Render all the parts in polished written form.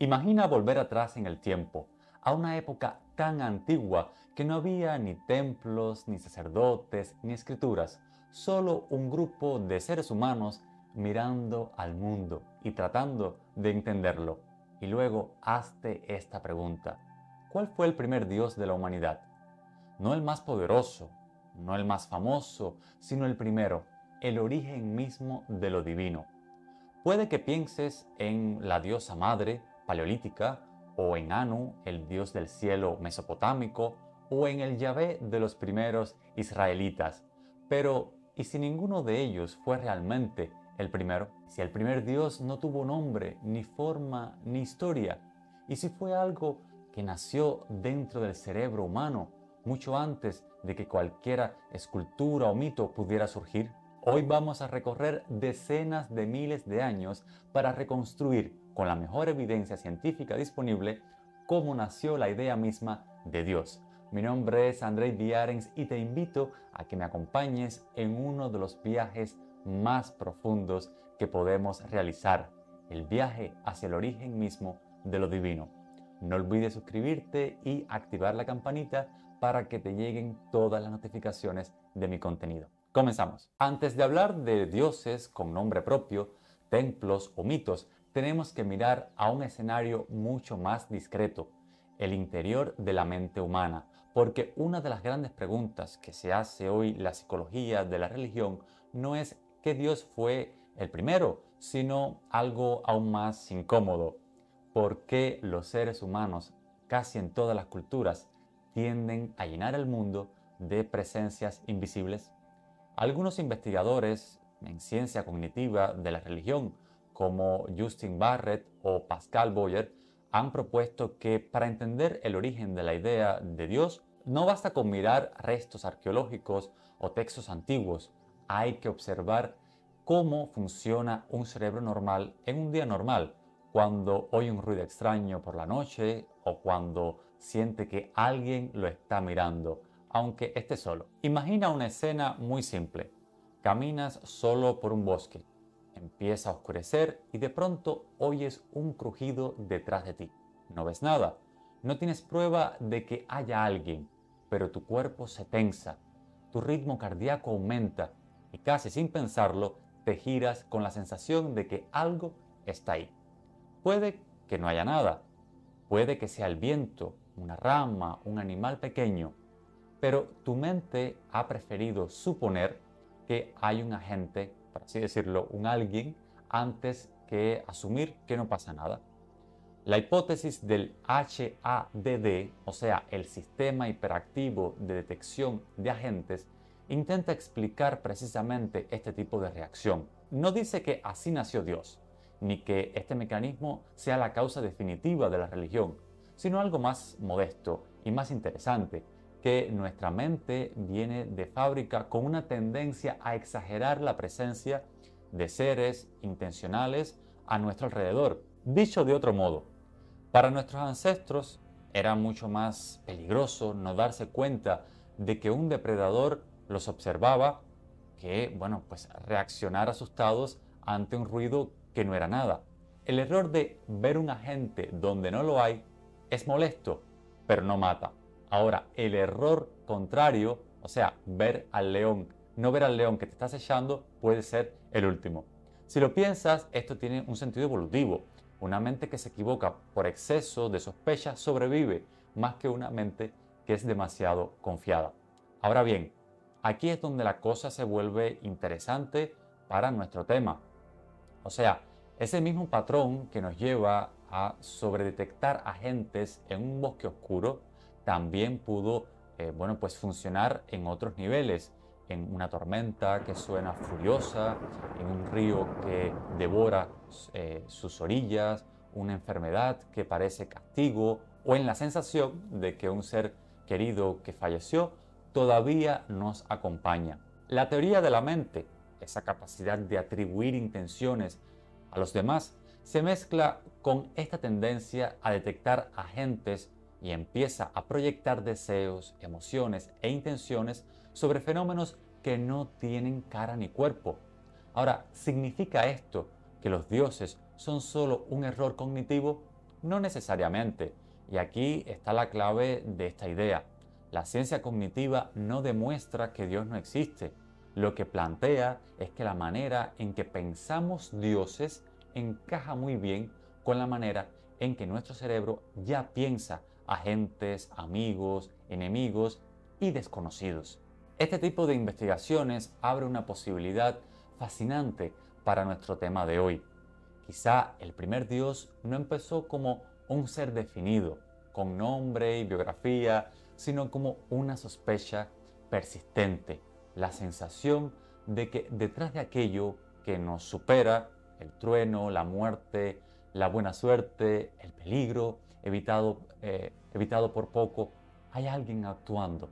Imagina volver atrás en el tiempo, a una época tan antigua que no había ni templos, ni sacerdotes, ni escrituras, solo un grupo de seres humanos mirando al mundo y tratando de entenderlo. Y luego hazte esta pregunta: ¿cuál fue el primer Dios de la humanidad? No el más poderoso, no el más famoso, sino el primero, el origen mismo de lo divino. Puede que pienses en la diosa madre paleolítica, o en Anu, el dios del cielo mesopotámico, o en el Yahvé de los primeros israelitas. Pero, ¿y si ninguno de ellos fue realmente el primero? Si el primer dios no tuvo nombre, ni forma, ni historia. ¿Y si fue algo que nació dentro del cerebro humano, mucho antes de que cualquier escultura o mito pudiera surgir? Hoy vamos a recorrer decenas de miles de años para reconstruir, con la mejor evidencia científica disponible, cómo nació la idea misma de Dios. Mi nombre es Andrei Viarens y te invito a que me acompañes en uno de los viajes más profundos que podemos realizar, el viaje hacia el origen mismo de lo divino. No olvides suscribirte y activar la campanita para que te lleguen todas las notificaciones de mi contenido. Comenzamos. Antes de hablar de dioses con nombre propio, templos o mitos, tenemos que mirar a un escenario mucho más discreto, el interior de la mente humana, porque una de las grandes preguntas que se hace hoy la psicología de la religión no es qué Dios fue el primero, sino algo aún más incómodo: ¿por qué los seres humanos, casi en todas las culturas, tienden a llenar el mundo de presencias invisibles? Algunos investigadores en ciencia cognitiva de la religión, como Justin Barrett o Pascal Boyer, han propuesto que para entender el origen de la idea de Dios, no basta con mirar restos arqueológicos o textos antiguos. Hay que observar cómo funciona un cerebro normal en un día normal, cuando oye un ruido extraño por la noche o cuando siente que alguien lo está mirando, aunque esté solo. Imagina una escena muy simple. Caminas solo por un bosque. Empieza a oscurecer y de pronto oyes un crujido detrás de ti. No ves nada. No tienes prueba de que haya alguien, pero tu cuerpo se tensa, tu ritmo cardíaco aumenta y casi sin pensarlo te giras con la sensación de que algo está ahí. Puede que no haya nada. Puede que sea el viento, una rama, un animal pequeño, pero tu mente ha preferido suponer que hay un agente, por así decirlo, un alguien, antes que asumir que no pasa nada. La hipótesis del HADD, o sea, el Sistema Hiperactivo de Detección de Agentes, intenta explicar precisamente este tipo de reacción. No dice que así nació Dios, ni que este mecanismo sea la causa definitiva de la religión, sino algo más modesto y más interesante: que nuestra mente viene de fábrica con una tendencia a exagerar la presencia de seres intencionales a nuestro alrededor. Dicho de otro modo, para nuestros ancestros era mucho más peligroso no darse cuenta de que un depredador los observaba, que, bueno, pues reaccionar asustados ante un ruido que no era nada. El error de ver un agente donde no lo hay es molesto, pero no mata. Ahora, el error contrario, o sea, ver al león, no ver al león que te está acechando, puede ser el último. Si lo piensas, esto tiene un sentido evolutivo. Una mente que se equivoca por exceso de sospecha sobrevive más que una mente que es demasiado confiada. Ahora bien, aquí es donde la cosa se vuelve interesante para nuestro tema. O sea, ese mismo patrón que nos lleva a sobredetectar agentes en un bosque oscuro también pudo pues funcionar en otros niveles, en una tormenta que suena furiosa, en un río que devora sus orillas, una enfermedad que parece castigo, o en la sensación de que un ser querido que falleció todavía nos acompaña. La teoría de la mente, esa capacidad de atribuir intenciones a los demás, se mezcla con esta tendencia a detectar agentes y empieza a proyectar deseos, emociones e intenciones sobre fenómenos que no tienen cara ni cuerpo. Ahora, ¿significa esto que los dioses son solo un error cognitivo? No necesariamente, y aquí está la clave de esta idea. La ciencia cognitiva no demuestra que Dios no existe. Lo que plantea es que la manera en que pensamos dioses encaja muy bien con la manera en que nuestro cerebro ya piensa agentes, amigos, enemigos y desconocidos. Este tipo de investigaciones abre una posibilidad fascinante para nuestro tema de hoy. Quizá el primer Dios no empezó como un ser definido, con nombre y biografía, sino como una sospecha persistente, la sensación de que detrás de aquello que nos supera, el trueno, la muerte, la buena suerte, el peligro, evitado por poco, hay alguien actuando.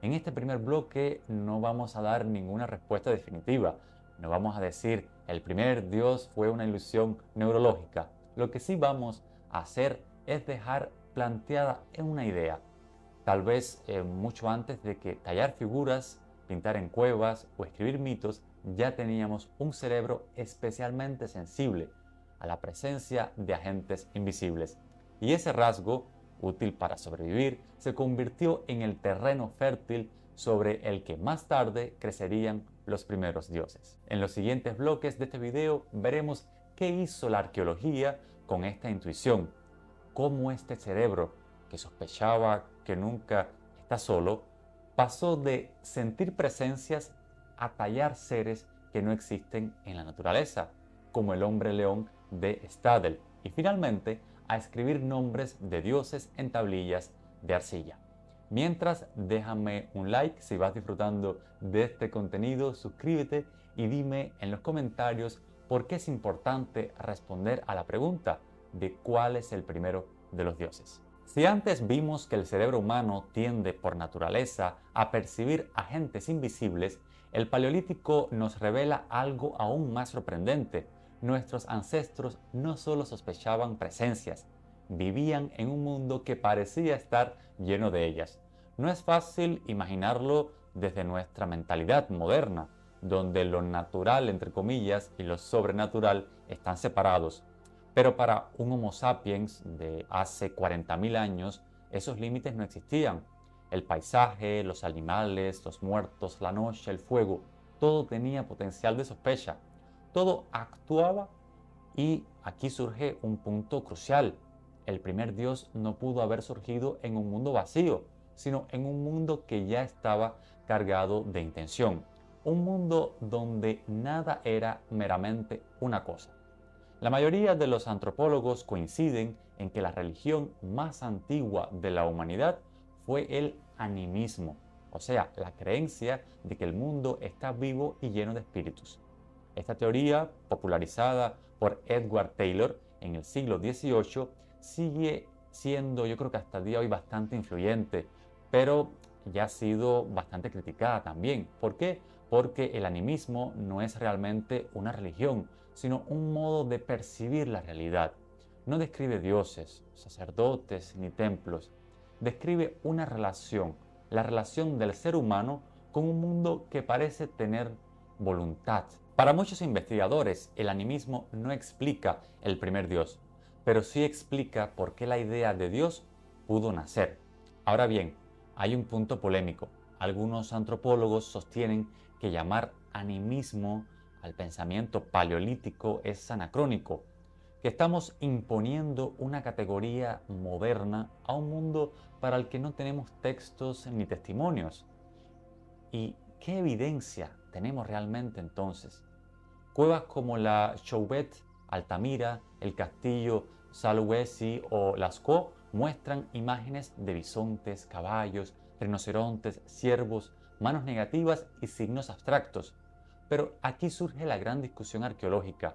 En este primer bloque no vamos a dar ninguna respuesta definitiva. No vamos a decir el primer Dios fue una ilusión neurológica. Lo que sí vamos a hacer es dejar planteada una idea. Tal vez mucho antes de que tallar figuras, pintar en cuevas o escribir mitos, ya teníamos un cerebro especialmente sensible a la presencia de agentes invisibles. Y ese rasgo, útil para sobrevivir, se convirtió en el terreno fértil sobre el que más tarde crecerían los primeros dioses. En los siguientes bloques de este video veremos qué hizo la arqueología con esta intuición, cómo este cerebro, que sospechaba que nunca está solo, pasó de sentir presencias a tallar seres que no existen en la naturaleza, como el hombre león de Stadel, y finalmente a escribir nombres de dioses en tablillas de arcilla. Mientras, déjame un like si vas disfrutando de este contenido, suscríbete y dime en los comentarios por qué es importante responder a la pregunta de cuál es el primero de los dioses. Si antes vimos que el cerebro humano tiende por naturaleza a percibir agentes invisibles, el Paleolítico nos revela algo aún más sorprendente. Nuestros ancestros no solo sospechaban presencias, vivían en un mundo que parecía estar lleno de ellas. No es fácil imaginarlo desde nuestra mentalidad moderna, donde lo natural, entre comillas, y lo sobrenatural están separados. Pero para un Homo sapiens de hace 40.000 años, esos límites no existían. El paisaje, los animales, los muertos, la noche, el fuego, todo tenía potencial de sospecha. Todo actuaba y aquí surge un punto crucial. El primer Dios no pudo haber surgido en un mundo vacío, sino en un mundo que ya estaba cargado de intención. Un mundo donde nada era meramente una cosa. La mayoría de los antropólogos coinciden en que la religión más antigua de la humanidad fue el animismo, o sea, la creencia de que el mundo está vivo y lleno de espíritus. Esta teoría, popularizada por Edward Taylor en el siglo XVIII, sigue siendo, yo creo que hasta el día de hoy, bastante influyente, pero ya ha sido bastante criticada también. ¿Por qué? Porque el animismo no es realmente una religión, sino un modo de percibir la realidad. No describe dioses, sacerdotes ni templos. Describe una relación, la relación del ser humano con un mundo que parece tener voluntad. Para muchos investigadores, el animismo no explica el primer Dios, pero sí explica por qué la idea de Dios pudo nacer. Ahora bien, hay un punto polémico. Algunos antropólogos sostienen que llamar animismo al pensamiento paleolítico es anacrónico, que estamos imponiendo una categoría moderna a un mundo para el que no tenemos textos ni testimonios. ¿Y qué evidencia tenemos realmente entonces? Cuevas como la Chauvet, Altamira, el castillo Salwesi o Lascaux muestran imágenes de bisontes, caballos, rinocerontes, ciervos, manos negativas y signos abstractos. Pero aquí surge la gran discusión arqueológica.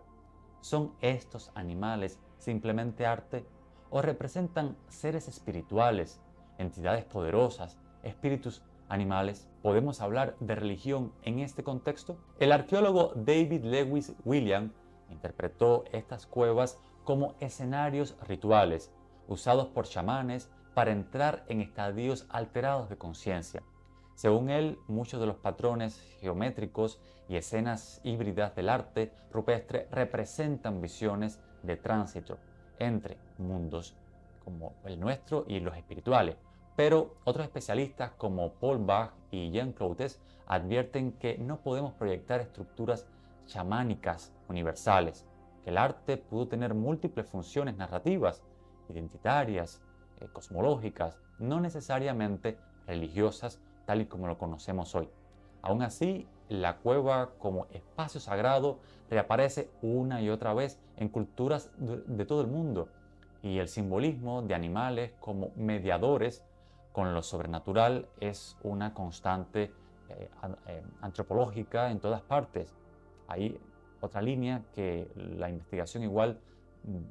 ¿Son estos animales simplemente arte o representan seres espirituales, entidades poderosas, espíritus animales? ¿Podemos hablar de religión en este contexto? El arqueólogo David Lewis Williams interpretó estas cuevas como escenarios rituales usados por chamanes para entrar en estadios alterados de conciencia. Según él, muchos de los patrones geométricos y escenas híbridas del arte rupestre representan visiones de tránsito, entre mundos como el nuestro y los espirituales. Pero otros especialistas como Paul Bach y Jean Cloutes advierten que no podemos proyectar estructuras chamánicas universales, que el arte pudo tener múltiples funciones narrativas, identitarias, cosmológicas, no necesariamente religiosas tal y como lo conocemos hoy. Aún así, la cueva como espacio sagrado reaparece una y otra vez en culturas de todo el mundo, y el simbolismo de animales como mediadores con lo sobrenatural es una constante antropológica en todas partes. Hay otra línea que la investigación igual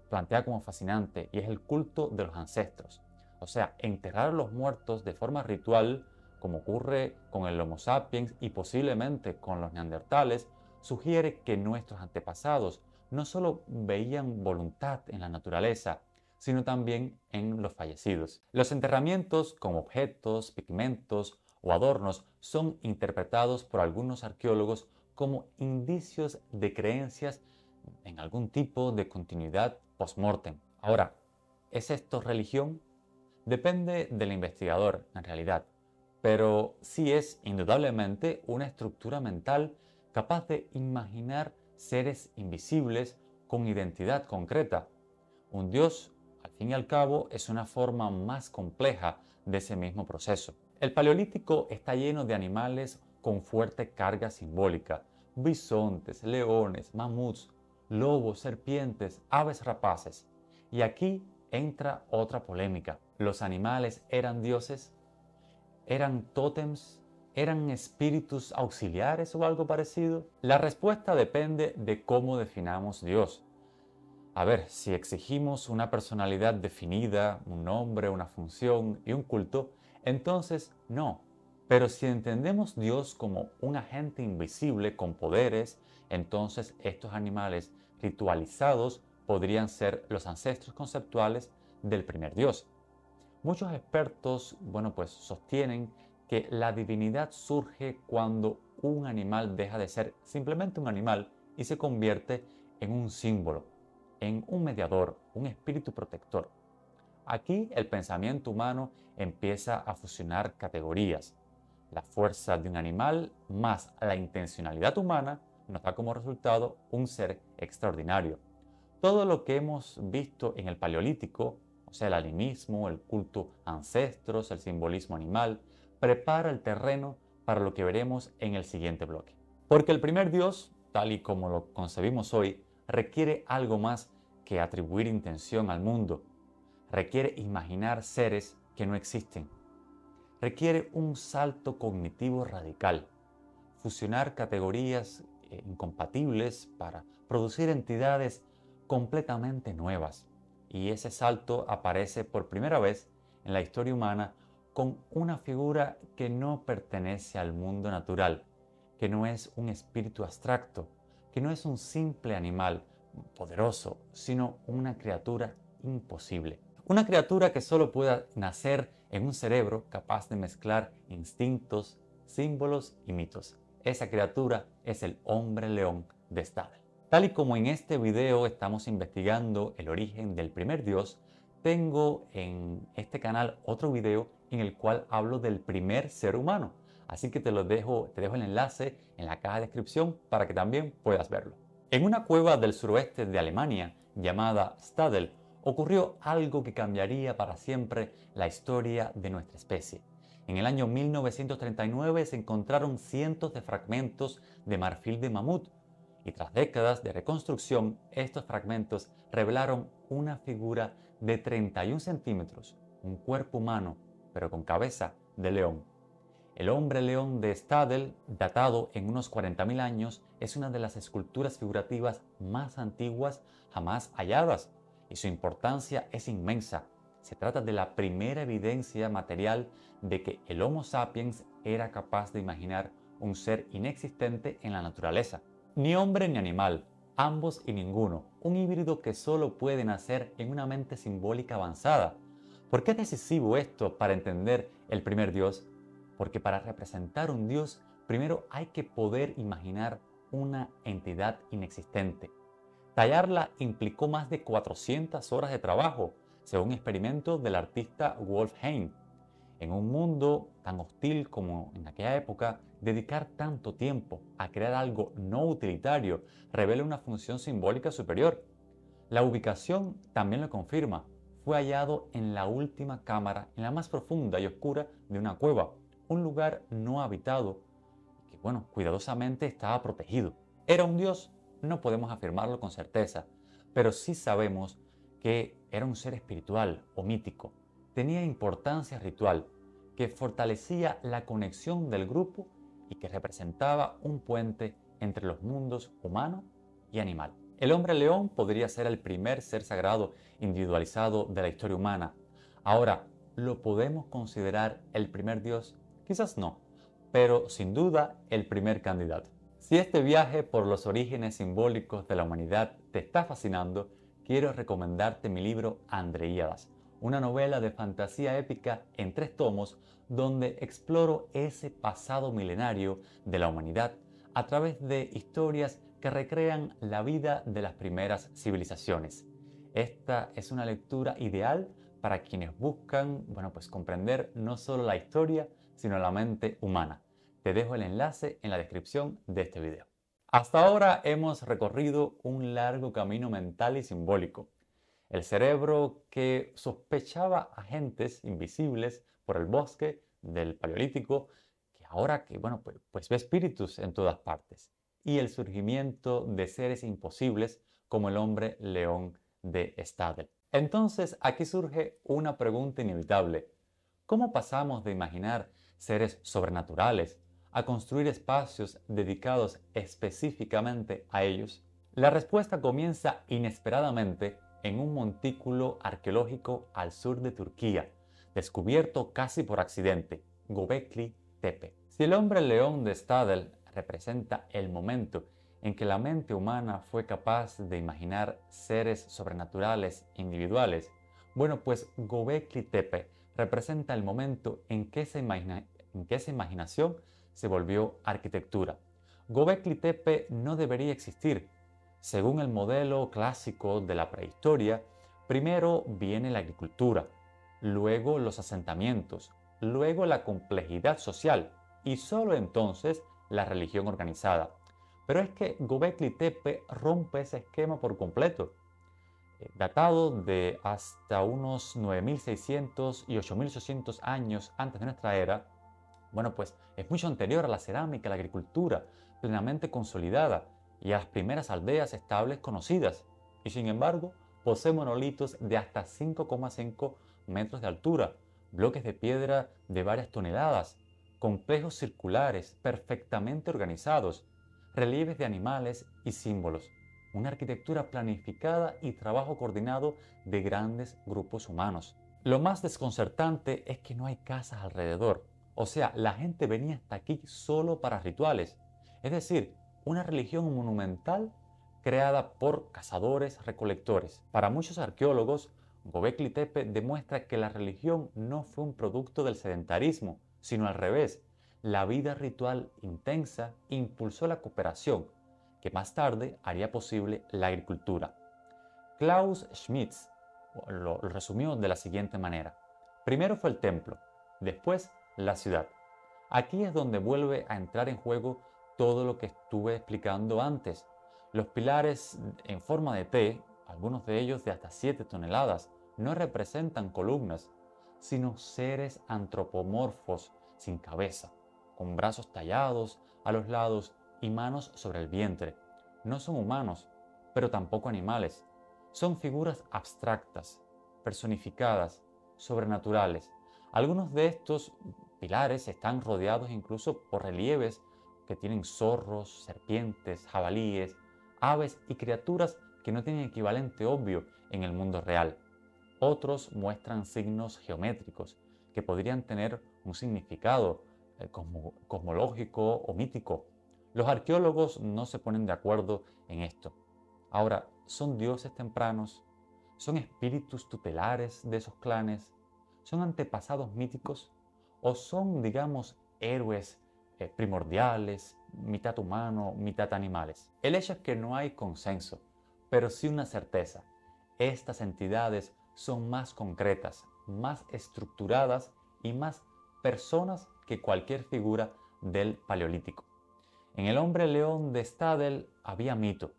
plantea como fascinante, y es el culto de los ancestros. O sea, enterrar a los muertos de forma ritual, como ocurre con el Homo sapiens y posiblemente con los neandertales, sugiere que nuestros antepasados no solo veían voluntad en la naturaleza, sino también en los fallecidos. Los enterramientos como objetos, pigmentos o adornos son interpretados por algunos arqueólogos como indicios de creencias en algún tipo de continuidad post-mortem. Ahora, ¿es esto religión? Depende del investigador, en realidad, pero sí es indudablemente una estructura mental capaz de imaginar seres invisibles con identidad concreta. Un dios, al fin y al cabo, es una forma más compleja de ese mismo proceso. El Paleolítico está lleno de animales con fuerte carga simbólica: bisontes, leones, mamuts, lobos, serpientes, aves rapaces. Y aquí entra otra polémica. ¿Los animales eran dioses? ¿Eran tótems? ¿Eran espíritus auxiliares o algo parecido? La respuesta depende de cómo definamos Dios. A ver, si exigimos una personalidad definida, un nombre, una función y un culto, entonces no. Pero si entendemos Dios como un agente invisible con poderes, entonces estos animales ritualizados podrían ser los ancestros conceptuales del primer Dios. Muchos expertos, pues sostienen que la divinidad surge cuando un animal deja de ser simplemente un animal y se convierte en un símbolo, en un mediador, un espíritu protector. Aquí el pensamiento humano empieza a fusionar categorías. La fuerza de un animal más la intencionalidad humana nos da como resultado un ser extraordinario. Todo lo que hemos visto en el Paleolítico, o sea, el animismo, el culto a ancestros, el simbolismo animal, prepara el terreno para lo que veremos en el siguiente bloque. Porque el primer Dios, tal y como lo concebimos hoy, requiere algo más que atribuir intención al mundo. Requiere imaginar seres que no existen. Requiere un salto cognitivo radical, fusionar categorías incompatibles para producir entidades completamente nuevas. Y ese salto aparece por primera vez en la historia humana con una figura que no pertenece al mundo natural, que no es un espíritu abstracto, que no es un simple animal poderoso, sino una criatura imposible. Una criatura que solo pueda nacer en un cerebro capaz de mezclar instintos, símbolos y mitos. Esa criatura es el hombre león de Stadel. Tal y como en este video estamos investigando el origen del primer dios, tengo en este canal otro video en el cual hablo del primer ser humano. Así que te dejo el enlace en la caja de descripción para que también puedas verlo. En una cueva del suroeste de Alemania llamada Stadel ocurrió algo que cambiaría para siempre la historia de nuestra especie. En el año 1939 se encontraron cientos de fragmentos de marfil de mamut, y tras décadas de reconstrucción, estos fragmentos revelaron una figura de 31 centímetros, un cuerpo humano, pero con cabeza de león. El hombre león de Stadel, datado en unos 40.000 años, es una de las esculturas figurativas más antiguas jamás halladas, y su importancia es inmensa. Se trata de la primera evidencia material de que el Homo sapiens era capaz de imaginar un ser inexistente en la naturaleza. Ni hombre ni animal, ambos y ninguno, un híbrido que solo puede nacer en una mente simbólica avanzada. ¿Por qué es decisivo esto para entender el primer Dios? Porque para representar un Dios, primero hay que poder imaginar una entidad inexistente. Tallarla implicó más de 400 horas de trabajo, según experimentos del artista Wolfgang. En un mundo tan hostil como en aquella época, dedicar tanto tiempo a crear algo no utilitario revela una función simbólica superior. La ubicación también lo confirma. Fue hallado en la última cámara, en la más profunda y oscura de una cueva, un lugar no habitado que, cuidadosamente estaba protegido. ¿Era un dios? No podemos afirmarlo con certeza, pero sí sabemos que era un ser espiritual o mítico. Tenía importancia ritual, que fortalecía la conexión del grupo y que representaba un puente entre los mundos humano y animal. El hombre león podría ser el primer ser sagrado individualizado de la historia humana. Ahora, ¿lo podemos considerar el primer dios? Quizás no, pero sin duda el primer candidato. Si este viaje por los orígenes simbólicos de la humanidad te está fascinando, quiero recomendarte mi libro Andreíadas, una novela de fantasía épica en 3 tomos donde exploro ese pasado milenario de la humanidad a través de historias que recrean la vida de las primeras civilizaciones. Esta es una lectura ideal para quienes buscan, comprender no solo la historia, sino la mente humana. Te dejo el enlace en la descripción de este video. Hasta ahora hemos recorrido un largo camino mental y simbólico. El cerebro que sospechaba agentes invisibles por el bosque del Paleolítico, que ahora pues ve espíritus en todas partes. Y el surgimiento de seres imposibles como el hombre león de Stadel. Entonces aquí surge una pregunta inevitable. ¿Cómo pasamos de imaginar seres sobrenaturales a construir espacios dedicados específicamente a ellos? La respuesta comienza inesperadamente en un montículo arqueológico al sur de Turquía, descubierto casi por accidente, Göbekli Tepe. Si el hombre león de Stadel representa el momento en que la mente humana fue capaz de imaginar seres sobrenaturales individuales, pues Göbekli Tepe representa el momento en que esa imaginación se volvió arquitectura. Göbekli Tepe no debería existir. Según el modelo clásico de la prehistoria, primero viene la agricultura, luego los asentamientos, luego la complejidad social y solo entonces la religión organizada. Pero es que Göbekli Tepe rompe ese esquema por completo. Datado de hasta unos 9600 y 8800 años antes de nuestra era, pues es mucho anterior a la cerámica, a la agricultura plenamente consolidada y a las primeras aldeas estables conocidas. Y sin embargo, posee monolitos de hasta 5,5 metros de altura, bloques de piedra de varias toneladas, complejos circulares perfectamente organizados, relieves de animales y símbolos, una arquitectura planificada y trabajo coordinado de grandes grupos humanos. Lo más desconcertante es que no hay casas alrededor, o sea, la gente venía hasta aquí solo para rituales, es decir, una religión monumental creada por cazadores-recolectores. Para muchos arqueólogos, Göbekli Tepe demuestra que la religión no fue un producto del sedentarismo, sino al revés. La vida ritual intensa impulsó la cooperación, que más tarde haría posible la agricultura. Klaus Schmitz lo resumió de la siguiente manera. Primero fue el templo, después la ciudad. Aquí es donde vuelve a entrar en juego todo lo que estuve explicando antes. Los pilares en forma de T, algunos de ellos de hasta 7 toneladas, no representan columnas, sino seres antropomorfos sin cabeza, con brazos tallados a los lados y manos sobre el vientre. No son humanos, pero tampoco animales. Son figuras abstractas, personificadas, sobrenaturales. Algunos de estos pilares están rodeados incluso por relieves que tienen zorros, serpientes, jabalíes, aves y criaturas que no tienen equivalente obvio en el mundo real. Otros muestran signos geométricos que podrían tener un significado cosmológico o mítico. Los arqueólogos no se ponen de acuerdo en esto. Ahora, ¿son dioses tempranos? ¿Son espíritus tutelares de esos clanes? ¿Son antepasados míticos? ¿O son, héroes primordiales, mitad humano, mitad animales? El hecho es que no hay consenso. pero sí una certeza. Estas entidades son más concretas, más estructuradas y más personas que cualquier figura del Paleolítico. En el hombre león de Stadel había mito,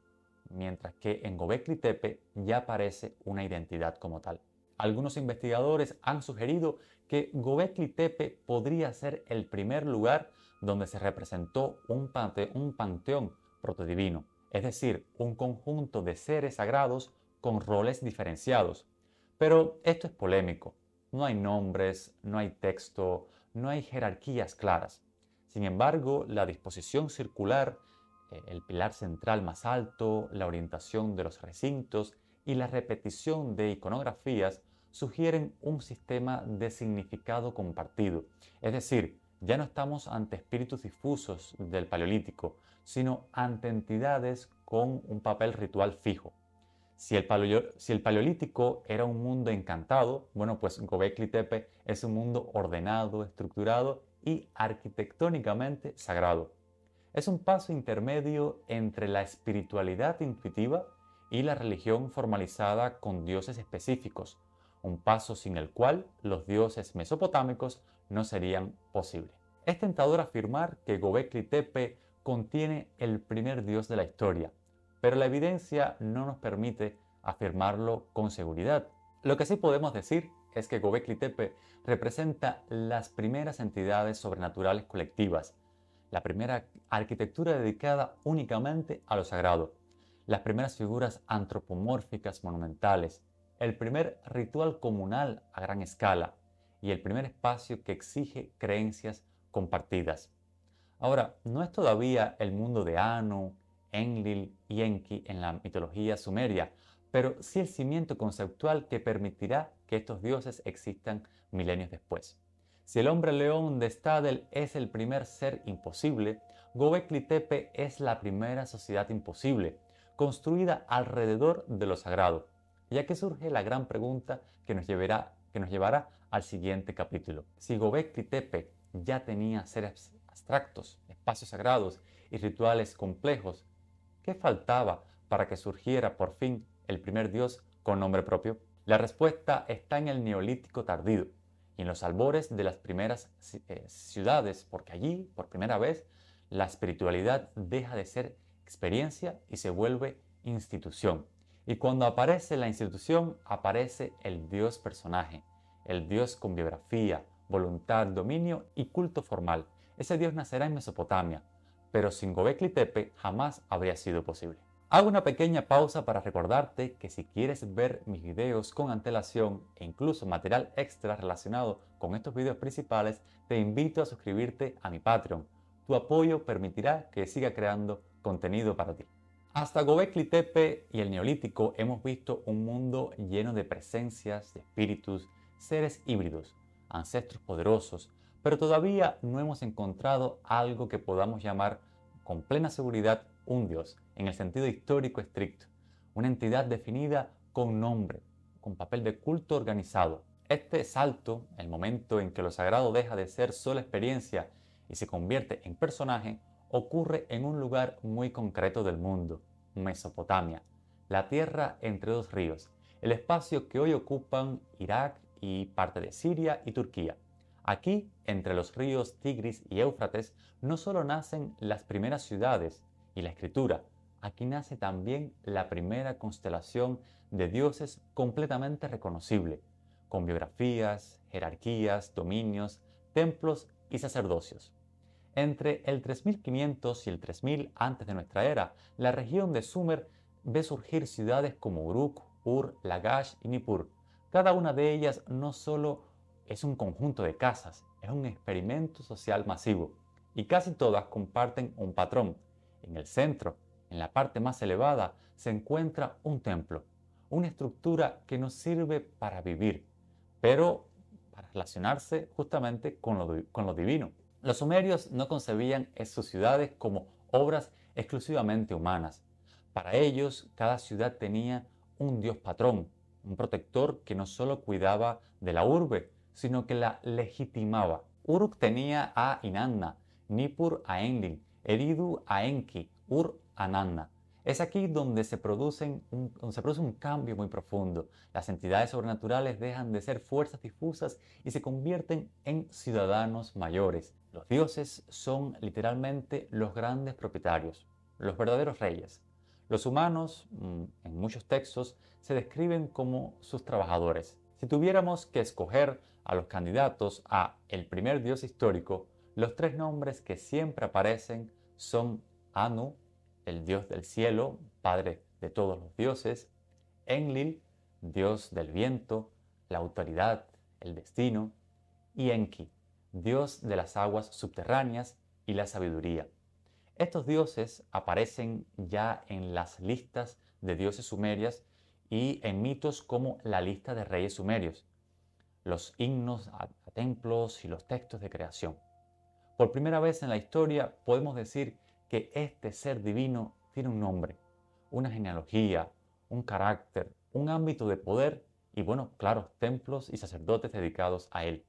mientras que en Göbekli Tepe ya aparece una identidad como tal. Algunos investigadores han sugerido que Göbekli Tepe podría ser el primer lugar donde se representó un panteón protodivino, es decir, un conjunto de seres sagrados con roles diferenciados. Pero esto es polémico. No hay nombres, no hay texto, no hay jerarquías claras. Sin embargo, la disposición circular, el pilar central más alto, la orientación de los recintos y la repetición de iconografías sugieren un sistema de significado compartido. Es decir, ya no estamos ante espíritus difusos del Paleolítico, sino ante entidades con un papel ritual fijo. Si el Paleolítico era un mundo encantado, bueno, pues Göbekli Tepe es un mundo ordenado, estructurado y arquitectónicamente sagrado. Es un paso intermedio entre la espiritualidad intuitiva y la religión formalizada con dioses específicos, un paso sin el cual los dioses mesopotámicos no serían posibles. Es tentador afirmar que Göbekli Tepe contiene el primer dios de la historia, pero la evidencia no nos permite afirmarlo con seguridad. Lo que sí podemos decir es que Göbekli Tepe representa las primeras entidades sobrenaturales colectivas, la primera arquitectura dedicada únicamente a lo sagrado, las primeras figuras antropomórficas monumentales, el primer ritual comunal a gran escala y el primer espacio que exige creencias compartidas. Ahora, no es todavía el mundo de Anu, Enlil y Enki en la mitología sumeria, pero sí el cimiento conceptual que permitirá que estos dioses existan milenios después. Si el hombre león de Stadel es el primer ser imposible, Göbekli Tepe es la primera sociedad imposible, construida alrededor de lo sagrado. Y aquí surge la gran pregunta que nos llevará al siguiente capítulo. Si Göbekli Tepe ya tenía seres abstractos, espacios sagrados y rituales complejos, ¿qué faltaba para que surgiera por fin el primer dios con nombre propio? La respuesta está en el Neolítico tardío y en los albores de las primeras ciudades, porque allí, por primera vez, la espiritualidad deja de ser experiencia y se vuelve institución. Y cuando aparece la institución, aparece el dios personaje, el dios con biografía, voluntad, dominio y culto formal. Ese dios nacerá en Mesopotamia, pero sin Göbekli Tepe jamás habría sido posible. Hago una pequeña pausa para recordarte que si quieres ver mis videos con antelación e incluso material extra relacionado con estos videos principales, te invito a suscribirte a mi Patreon. Tu apoyo permitirá que siga creando contenido para ti. Hasta Göbekli Tepe y el Neolítico hemos visto un mundo lleno de presencias, de espíritus, seres híbridos, ancestros poderosos, pero todavía no hemos encontrado algo que podamos llamar con plena seguridad un dios, en el sentido histórico estricto, una entidad definida con nombre, con papel de culto organizado. Este salto, el momento en que lo sagrado deja de ser solo experiencia y se convierte en personaje, ocurre en un lugar muy concreto del mundo, Mesopotamia, la tierra entre dos ríos, el espacio que hoy ocupan Irak y parte de Siria y Turquía. Aquí, entre los ríos Tigris y Éufrates, no solo nacen las primeras ciudades y la escritura, aquí nace también la primera constelación de dioses completamente reconocible, con biografías, jerarquías, dominios, templos y sacerdocios. Entre el 3500 y el 3000 antes de nuestra era, la región de Sumer ve surgir ciudades como Uruk, Ur, Lagash y Nippur. Cada una de ellas no solo es un conjunto de casas, es un experimento social masivo, y casi todas comparten un patrón. En el centro, en la parte más elevada, se encuentra un templo, una estructura que nos sirve para vivir, pero para relacionarse justamente con lo divino. Los sumerios no concebían sus ciudades como obras exclusivamente humanas. Para ellos, cada ciudad tenía un dios patrón, un protector que no solo cuidaba de la urbe, sino que la legitimaba. Uruk tenía a Inanna, Nippur a Enlil, Eridu a Enki, Ur a Nanna. Es aquí donde donde se produce un cambio muy profundo. Las entidades sobrenaturales dejan de ser fuerzas difusas y se convierten en ciudadanos mayores. Los dioses son literalmente los grandes propietarios, los verdaderos reyes. Los humanos, en muchos textos, se describen como sus trabajadores. Si tuviéramos que escoger a los candidatos a el primer dios histórico, los tres nombres que siempre aparecen son Anu, el dios del cielo, padre de todos los dioses; Enlil, dios del viento, la autoridad, el destino; y Enki, dios de las aguas subterráneas y la sabiduría. Estos dioses aparecen ya en las listas de dioses sumerias y en mitos como la lista de reyes sumerios, los himnos a templos y los textos de creación. Por primera vez en la historia podemos decir que este ser divino tiene un nombre, una genealogía, un carácter, un ámbito de poder y, bueno, claro, templos y sacerdotes dedicados a él,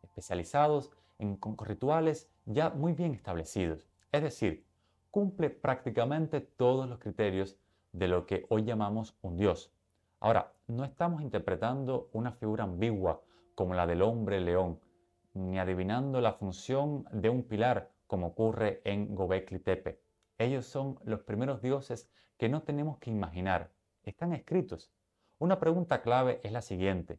especializados con rituales ya muy bien establecidos. Es decir, cumple prácticamente todos los criterios de lo que hoy llamamos un dios. Ahora, no estamos interpretando una figura ambigua como la del hombre león, ni adivinando la función de un pilar como ocurre en Gobekli Tepe. Ellos son los primeros dioses que no tenemos que imaginar, están escritos. Una pregunta clave es la siguiente: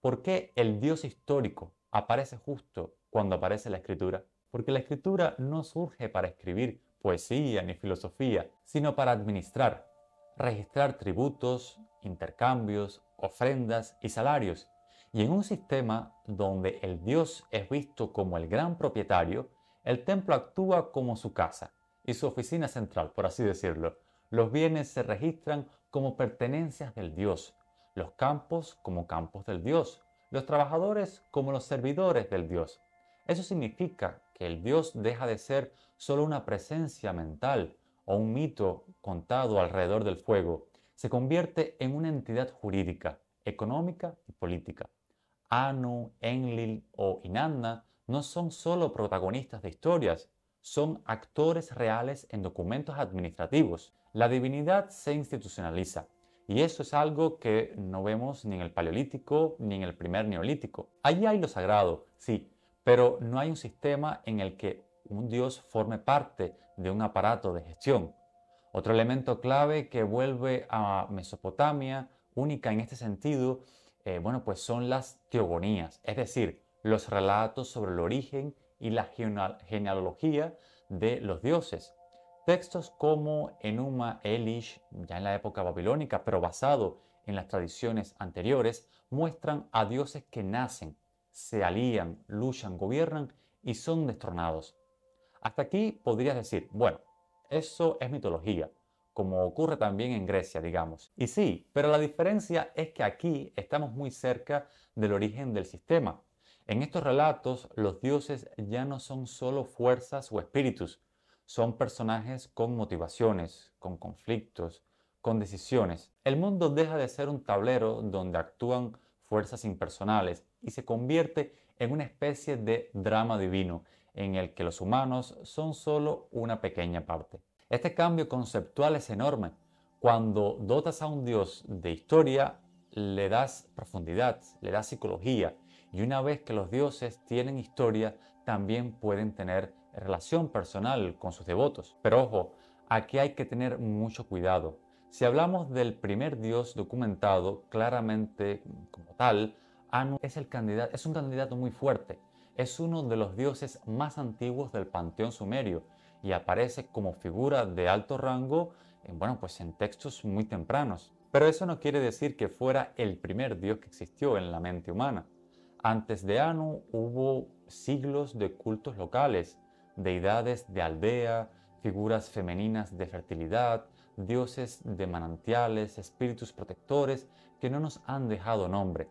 ¿por qué el dios histórico aparece justo cuando aparece la escritura? Porque la escritura no surge para escribir poesía ni filosofía, sino para administrar, registrar tributos, intercambios, ofrendas y salarios. Y en un sistema donde el dios es visto como el gran propietario, el templo actúa como su casa y su oficina central, por así decirlo. Los bienes se registran como pertenencias del dios, los campos como campos del dios, los trabajadores como los servidores del dios. Eso significa que el dios deja de ser solo una presencia mental o un mito contado alrededor del fuego. Se convierte en una entidad jurídica, económica y política. Anu, Enlil o Inanna no son solo protagonistas de historias, son actores reales en documentos administrativos. La divinidad se institucionaliza, y eso es algo que no vemos ni en el Paleolítico ni en el primer Neolítico. Allí hay lo sagrado, sí, pero no hay un sistema en el que un dios forme parte de un aparato de gestión. Otro elemento clave que vuelve a Mesopotamia, única en este sentido, bueno, pues son las teogonías, es decir, los relatos sobre el origen y la genealogía de los dioses. Textos como Enuma Elish, ya en la época babilónica, pero basado en las tradiciones anteriores, muestran a dioses que nacen, se alían, luchan, gobiernan y son destronados. Hasta aquí podrías decir, bueno, eso es mitología, como ocurre también en Grecia, digamos. Y sí, pero la diferencia es que aquí estamos muy cerca del origen del sistema. En estos relatos, los dioses ya no son solo fuerzas o espíritus, son personajes con motivaciones, con conflictos, con decisiones. El mundo deja de ser un tablero donde actúan fuerzas impersonales y se convierte en una especie de drama divino en el que los humanos son solo una pequeña parte. Este cambio conceptual es enorme. Cuando dotas a un dios de historia, le das profundidad, le das psicología, y una vez que los dioses tienen historia, también pueden tener relación personal con sus devotos. Pero ojo, aquí hay que tener mucho cuidado. Si hablamos del primer dios documentado claramente como tal, Anu es un candidato muy fuerte. Es uno de los dioses más antiguos del panteón sumerio y aparece como figura de alto rango en textos muy tempranos. Pero eso no quiere decir que fuera el primer dios que existió en la mente humana. Antes de Anu hubo siglos de cultos locales, deidades de aldea, figuras femeninas de fertilidad, dioses de manantiales, espíritus protectores que no nos han dejado nombre.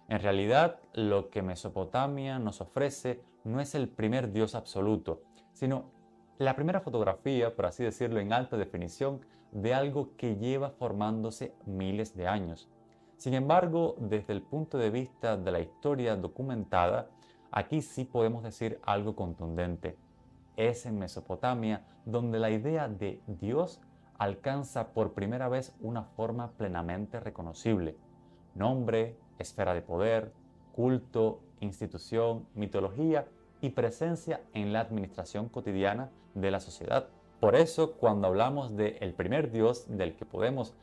En realidad, lo que Mesopotamia nos ofrece no es el primer dios absoluto, sino la primera fotografía, por así decirlo, en alta definición de algo que lleva formándose miles de años. Sin embargo, desde el punto de vista de la historia documentada, aquí sí podemos decir algo contundente. Es en Mesopotamia donde la idea de Dios alcanza por primera vez una forma plenamente reconocible. Nombre, esfera de poder, culto, institución, mitología y presencia en la administración cotidiana de la sociedad. Por eso, cuando hablamos del primer Dios del que podemos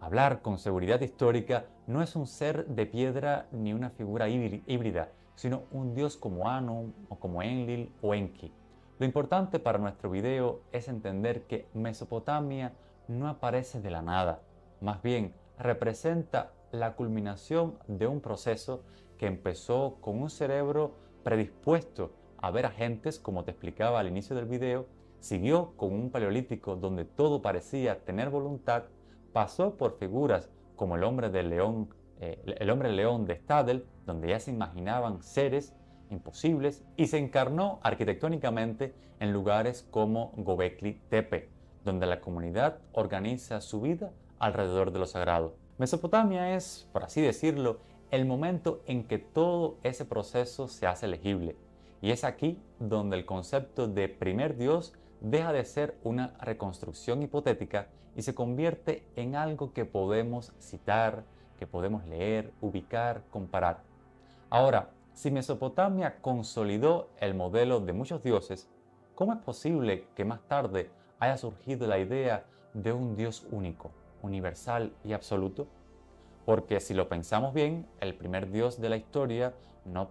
hablar con seguridad histórica, no es un ser de piedra ni una figura híbrida, sino un Dios como Anu, o como Enlil o Enki. Lo importante para nuestro video es entender que Mesopotamia no aparece de la nada, más bien representa la culminación de un proceso que empezó con un cerebro predispuesto a ver agentes, como te explicaba al inicio del video, siguió con un paleolítico donde todo parecía tener voluntad, pasó por figuras como el hombre león de Stadel, donde ya se imaginaban seres imposibles, y se encarnó arquitectónicamente en lugares como Göbekli Tepe, donde la comunidad organiza su vida alrededor de lo sagrado. Mesopotamia es, por así decirlo, el momento en que todo ese proceso se hace legible, y es aquí donde el concepto de primer Dios deja de ser una reconstrucción hipotética y se convierte en algo que podemos citar, que podemos leer, ubicar, comparar. Ahora, si Mesopotamia consolidó el modelo de muchos dioses, ¿cómo es posible que más tarde haya surgido la idea de un Dios único, universal y absoluto? Porque si lo pensamos bien, el primer Dios de la historia no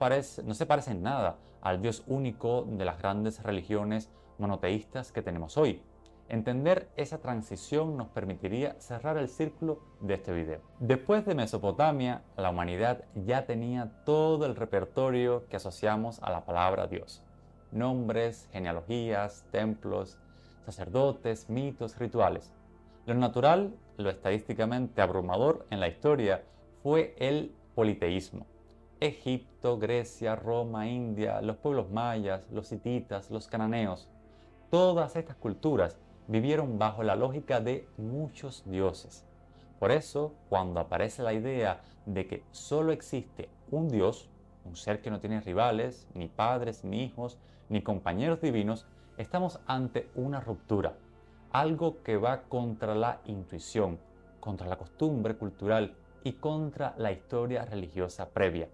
se parece en nada al Dios único de las grandes religiones monoteístas que tenemos hoy. Entender esa transición nos permitiría cerrar el círculo de este video. Después de Mesopotamia, la humanidad ya tenía todo el repertorio que asociamos a la palabra Dios. Nombres, genealogías, templos, sacerdotes, mitos, rituales. Lo natural, lo estadísticamente abrumador en la historia, fue el politeísmo. Egipto, Grecia, Roma, India, los pueblos mayas, los hititas, los cananeos, todas estas culturas vivieron bajo la lógica de muchos dioses. Por eso, cuando aparece la idea de que solo existe un Dios, un ser que no tiene rivales, ni padres, ni hijos, ni compañeros divinos, estamos ante una ruptura, algo que va contra la intuición, contra la costumbre cultural y contra la historia religiosa previa.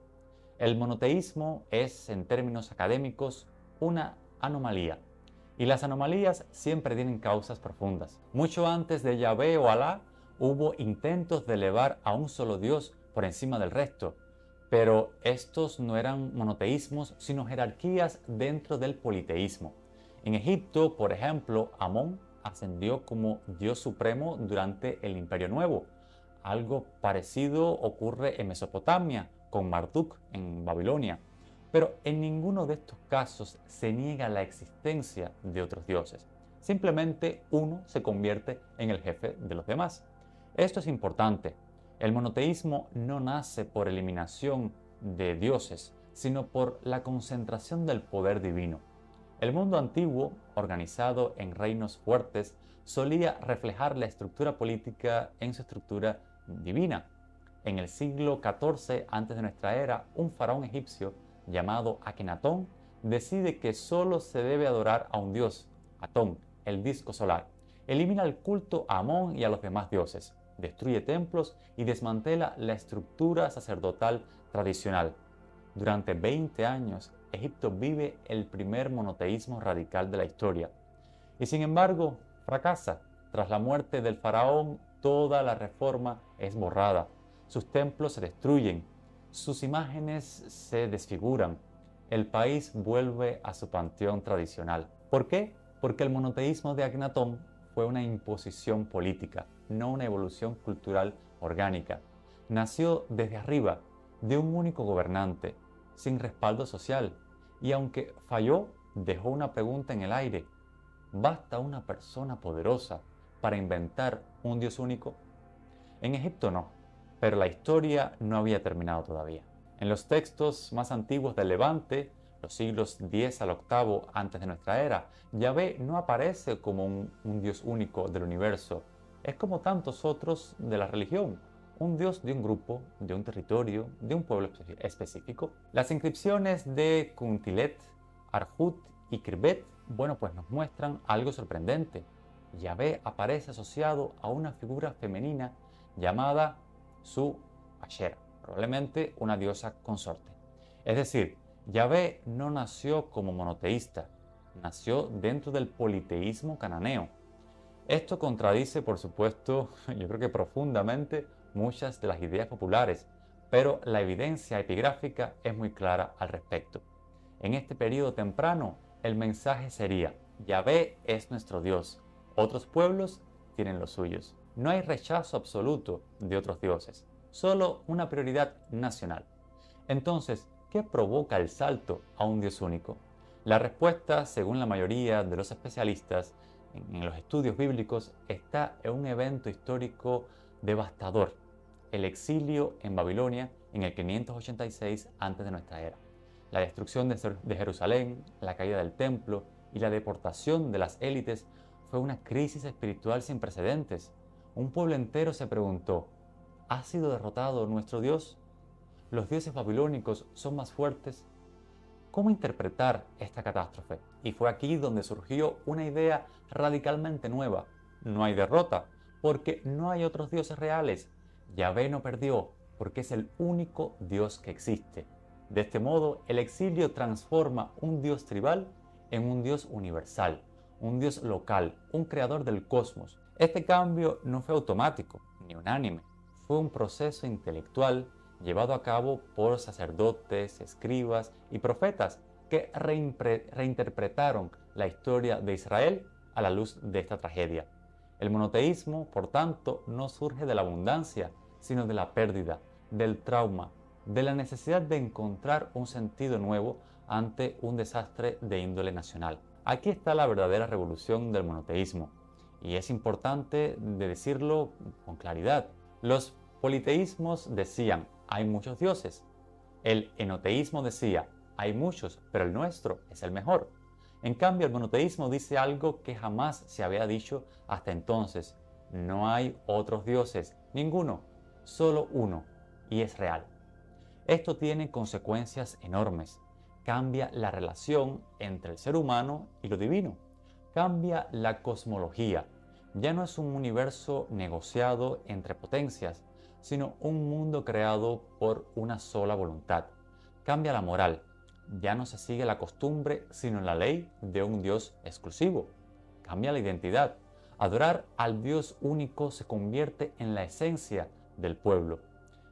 El monoteísmo es, en términos académicos, una anomalía. Y las anomalías siempre tienen causas profundas. Mucho antes de Yahvé o Alá, hubo intentos de elevar a un solo Dios por encima del resto. Pero estos no eran monoteísmos, sino jerarquías dentro del politeísmo. En Egipto, por ejemplo, Amón ascendió como Dios supremo durante el Imperio Nuevo. Algo parecido ocurre en Mesopotamia, con Marduk en Babilonia. Pero en ninguno de estos casos se niega la existencia de otros dioses. Simplemente uno se convierte en el jefe de los demás. Esto es importante. El monoteísmo no nace por eliminación de dioses, sino por la concentración del poder divino. El mundo antiguo, organizado en reinos fuertes, solía reflejar la estructura política en su estructura divina. En el siglo XIV antes de nuestra era, un faraón egipcio llamado Akenatón decide que solo se debe adorar a un dios, Atón, el disco solar. Elimina el culto a Amón y a los demás dioses, destruye templos y desmantela la estructura sacerdotal tradicional. Durante 20 años, Egipto vive el primer monoteísmo radical de la historia. Y sin embargo, fracasa. Tras la muerte del faraón, toda la reforma es borrada. Sus templos se destruyen, sus imágenes se desfiguran. El país vuelve a su panteón tradicional. ¿Por qué? Porque el monoteísmo de Akenatón fue una imposición política, no una evolución cultural orgánica. Nació desde arriba, de un único gobernante, sin respaldo social, y aunque falló, dejó una pregunta en el aire. ¿Basta una persona poderosa para inventar un Dios único? En Egipto no, pero la historia no había terminado todavía. En los textos más antiguos del Levante, los siglos X al VIII antes de nuestra era, Yahvé no aparece como un Dios único del universo. Es como tantos otros de la religión, un Dios de un grupo, de un territorio, de un pueblo específico. Las inscripciones de Kuntilet, Arhut y Khirbet, pues nos muestran algo sorprendente. Yahvé aparece asociado a una figura femenina llamada su Ashera, probablemente una diosa consorte. Es decir, Yahvé no nació como monoteísta, nació dentro del politeísmo cananeo. Esto contradice, por supuesto, yo creo que profundamente, muchas de las ideas populares, pero la evidencia epigráfica es muy clara al respecto. En este periodo temprano, el mensaje sería: Yahvé es nuestro Dios, otros pueblos tienen los suyos. No hay rechazo absoluto de otros dioses, solo una prioridad nacional. Entonces, ¿qué provoca el salto a un Dios único? La respuesta, según la mayoría de los especialistas en los estudios bíblicos, está en un evento histórico devastador: el exilio en Babilonia en el 586 antes de nuestra era. La destrucción de Jerusalén, la caída del templo y la deportación de las élites fue una crisis espiritual sin precedentes. Un pueblo entero se preguntó: ¿ha sido derrotado nuestro Dios? ¿Los dioses babilónicos son más fuertes? ¿Cómo interpretar esta catástrofe? Y fue aquí donde surgió una idea radicalmente nueva: no hay derrota, porque no hay otros dioses reales. Yahvé no perdió, porque es el único Dios que existe. De este modo, el exilio transforma un Dios tribal en un Dios universal, un Dios local, un creador del cosmos. Este cambio no fue automático ni unánime, fue un proceso intelectual llevado a cabo por sacerdotes, escribas y profetas que reinterpretaron la historia de Israel a la luz de esta tragedia. El monoteísmo, por tanto, no surge de la abundancia, sino de la pérdida, del trauma, de la necesidad de encontrar un sentido nuevo ante un desastre de índole nacional. Aquí está la verdadera revolución del monoteísmo, y es importante decirlo con claridad. Los politeísmos decían: hay muchos dioses. El enoteísmo decía: hay muchos, pero el nuestro es el mejor. En cambio, el monoteísmo dice algo que jamás se había dicho hasta entonces: no hay otros dioses, ninguno, solo uno, y es real. Esto tiene consecuencias enormes. Cambia la relación entre el ser humano y lo divino. Cambia la cosmología. Ya no es un universo negociado entre potencias, sino un mundo creado por una sola voluntad. Cambia la moral. Ya no se sigue la costumbre, sino la ley de un Dios exclusivo. Cambia la identidad. Adorar al Dios único se convierte en la esencia del pueblo.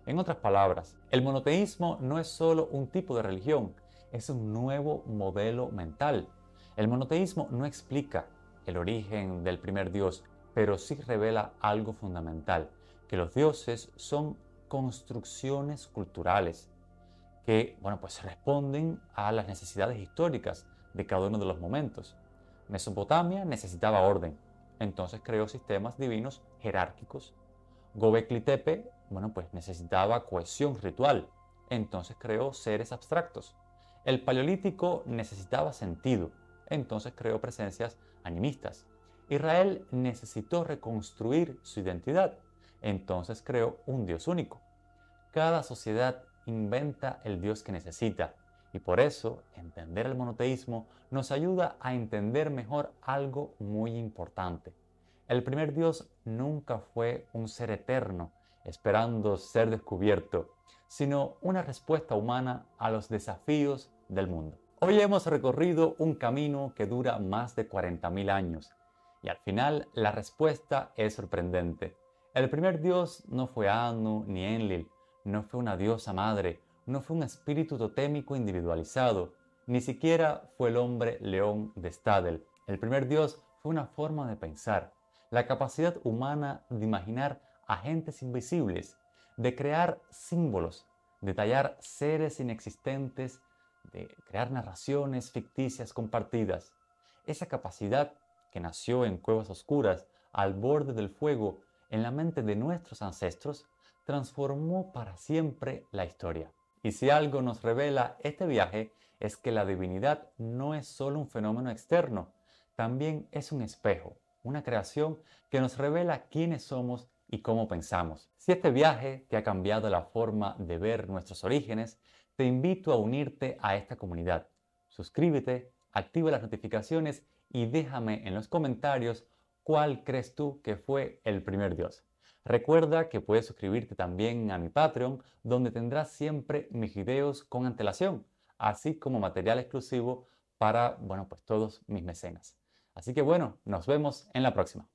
En otras palabras, el monoteísmo no es solo un tipo de religión, es un nuevo modelo mental. El monoteísmo no explica el origen del primer Dios, pero sí revela algo fundamental: que los dioses son construcciones culturales que, pues responden a las necesidades históricas de cada uno de los momentos. Mesopotamia necesitaba orden, entonces creó sistemas divinos jerárquicos. Göbekli Tepe, pues necesitaba cohesión ritual, entonces creó seres abstractos. El Paleolítico necesitaba sentido, entonces creó presencias animistas. Israel necesitó reconstruir su identidad, entonces creó un Dios único. Cada sociedad inventa el Dios que necesita, y por eso entender el monoteísmo nos ayuda a entender mejor algo muy importante. El primer Dios nunca fue un ser eterno esperando ser descubierto, sino una respuesta humana a los desafíos del mundo. Hoy hemos recorrido un camino que dura más de 40.000 años, y al final la respuesta es sorprendente. El primer Dios no fue Anu ni Enlil, no fue una diosa madre, no fue un espíritu totémico individualizado, ni siquiera fue el hombre león de Stadel. El primer Dios fue una forma de pensar, la capacidad humana de imaginar agentes invisibles, de crear símbolos, de tallar seres inexistentes, de crear narraciones ficticias compartidas. Esa capacidad que nació en cuevas oscuras, al borde del fuego, en la mente de nuestros ancestros, transformó para siempre la historia. Y si algo nos revela este viaje, es que la divinidad no es solo un fenómeno externo, también es un espejo, una creación que nos revela quiénes somos y cómo pensamos. Si este viaje te ha cambiado la forma de ver nuestros orígenes, te invito a unirte a esta comunidad. Suscríbete, activa las notificaciones y déjame en los comentarios ¿cuál crees tú que fue el primer dios? Recuerda que puedes suscribirte también a mi Patreon, donde tendrás siempre mis videos con antelación, así como material exclusivo para, bueno, pues todos mis mecenas. Así que bueno, nos vemos en la próxima.